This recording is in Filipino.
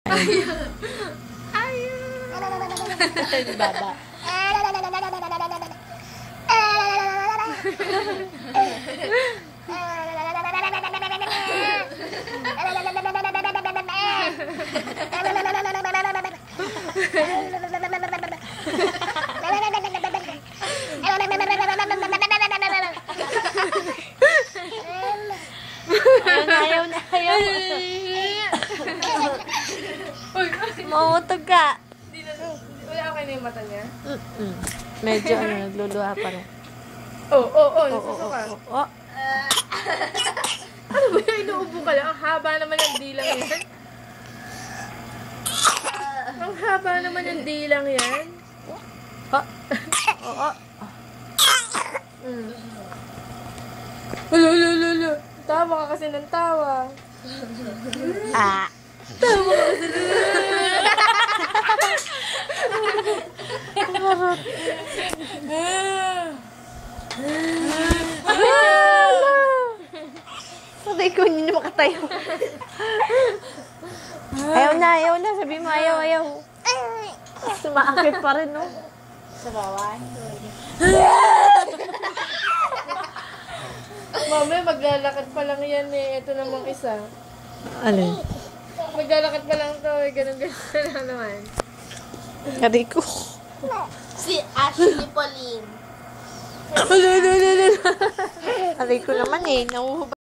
Ayaw. Baba. Ayaw na. Mautog ka. Wala ka na yung mata niya? Medyo nagluluha pa rin. Nasusuka. Oo. Ano ba yung inuubo ka lang? Ang haba naman yung dilang yan. Ang haba naman yung dilang yan. Oo. Lulu. Tawa ka kasi ng tawa. Tawa ka kasi ng Patay ko, hindi na makatayo. Ayaw na. Sabi mo, ayaw. Sumaakit pa rin, no? Sa bawah. Mami, maglalakad pa lang yan eh. Ito namang isa. Alin? Maglalakad pa lang to eh. Ganun lang naman. Kari ko. Si Ashley Pauline. Aray ko naman eh. Nauhubad.